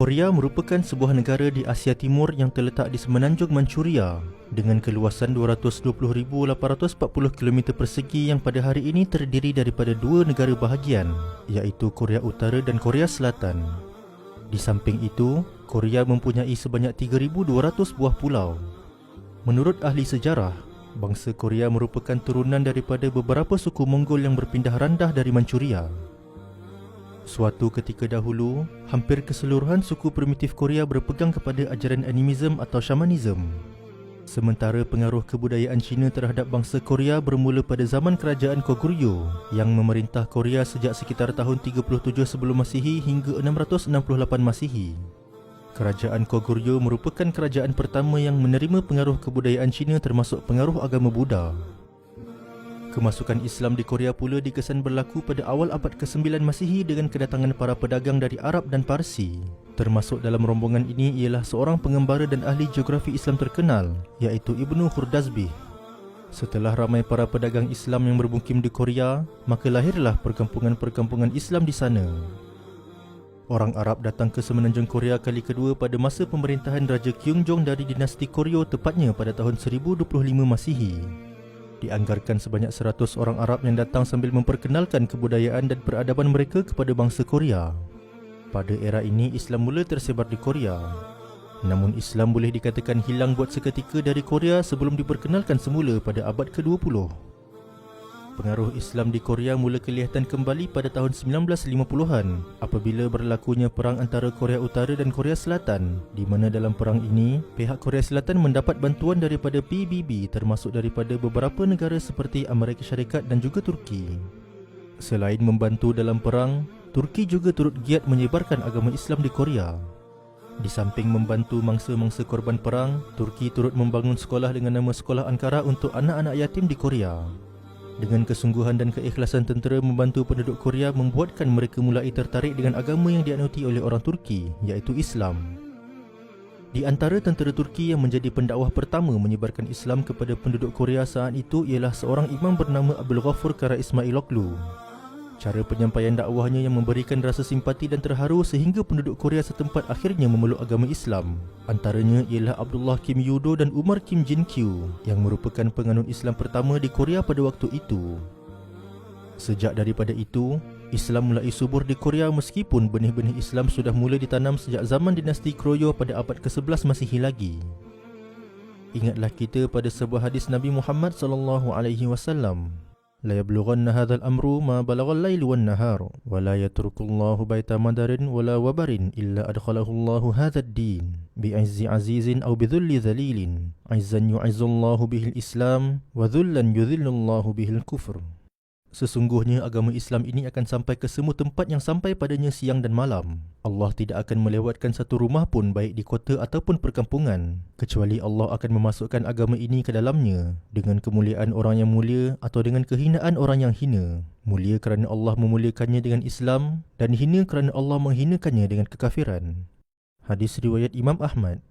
Korea merupakan sebuah negara di Asia Timur yang terletak di semenanjung Manchuria dengan keluasan 220,840 km persegi yang pada hari ini terdiri daripada dua negara bahagian, iaitu Korea Utara dan Korea Selatan. Di samping itu, Korea mempunyai sebanyak 3,200 buah pulau. Menurut ahli sejarah, bangsa Korea merupakan turunan daripada beberapa suku Mongol yang berpindah randah dari Manchuria. Suatu ketika dahulu, hampir keseluruhan suku primitif Korea berpegang kepada ajaran animism atau shamanism. Sementara pengaruh kebudayaan Cina terhadap bangsa Korea bermula pada zaman kerajaan Goguryeo yang memerintah Korea sejak sekitar tahun 37 sebelum Masihi hingga 668 Masihi. Kerajaan Goguryeo merupakan kerajaan pertama yang menerima pengaruh kebudayaan Cina termasuk pengaruh agama Buddha. Kemasukan Islam di Korea pula dikesan berlaku pada awal abad ke-9 Masihi dengan kedatangan para pedagang dari Arab dan Parsi. Termasuk dalam rombongan ini ialah seorang pengembara dan ahli geografi Islam terkenal, iaitu Ibnu Khurdazbih. Setelah ramai para pedagang Islam yang bermukim di Korea, maka lahirlah perkampungan-perkampungan Islam di sana. Orang Arab datang ke semenanjung Korea kali kedua pada masa pemerintahan Raja Gyeongjong dari dinasti Koryo tepatnya pada tahun 1025 Masihi. Dianggarkan sebanyak 100 orang Arab yang datang sambil memperkenalkan kebudayaan dan peradaban mereka kepada bangsa Korea. Pada era ini, Islam mula tersebar di Korea. Namun Islam boleh dikatakan hilang buat seketika dari Korea sebelum diperkenalkan semula pada abad ke-20. Pengaruh Islam di Korea mula kelihatan kembali pada tahun 1950-an apabila berlakunya perang antara Korea Utara dan Korea Selatan, di mana dalam perang ini, pihak Korea Selatan mendapat bantuan daripada PBB termasuk daripada beberapa negara seperti Amerika Syarikat dan juga Turki. Selain membantu dalam perang, Turki juga turut giat menyebarkan agama Islam di Korea. Di samping membantu mangsa-mangsa korban perang, Turki turut membangun sekolah dengan nama Sekolah Ankara untuk anak-anak yatim di Korea. Dengan kesungguhan dan keikhlasan tentera membantu penduduk Korea membuatkan mereka mulai tertarik dengan agama yang dianuti oleh orang Turki, iaitu Islam. Di antara tentera Turki yang menjadi pendakwah pertama menyebarkan Islam kepada penduduk Korea saat itu ialah seorang imam bernama Abdul Ghaffur Kara Ismailoglu. Cara penyampaian dakwahnya yang memberikan rasa simpati dan terharu sehingga penduduk Korea setempat akhirnya memeluk agama Islam. Antaranya ialah Abdullah Kim Yudo dan Umar Kim Jin-kyu yang merupakan penganut Islam pertama di Korea pada waktu itu. Sejak daripada itu, Islam mulai subur di Korea meskipun benih-benih Islam sudah mula ditanam sejak zaman dinasti Goryeo pada abad ke-11 Masihi lagi. Ingatlah kita pada sebuah hadis Nabi Muhammad SAW. La yablughanna hadzal amru ma balaghal lail wan nahar wa la yatrukullahu baita madarin wala wabarin illa adkhalahu Allahu hadzal din bi'izzi azizin aw bidhulli dhalilin izzan yu'izzullahu bihil islam wa dhullan yudhillullahu bihil kufr. Sesungguhnya agama Islam ini akan sampai ke semua tempat yang sampai padanya siang dan malam. Allah tidak akan melewatkan satu rumah pun baik di kota ataupun perkampungan, kecuali Allah akan memasukkan agama ini ke dalamnya dengan kemuliaan orang yang mulia atau dengan kehinaan orang yang hina. Mulia kerana Allah memuliakannya dengan Islam dan hina kerana Allah menghinakannya dengan kekafiran. Hadis riwayat Imam Ahmad.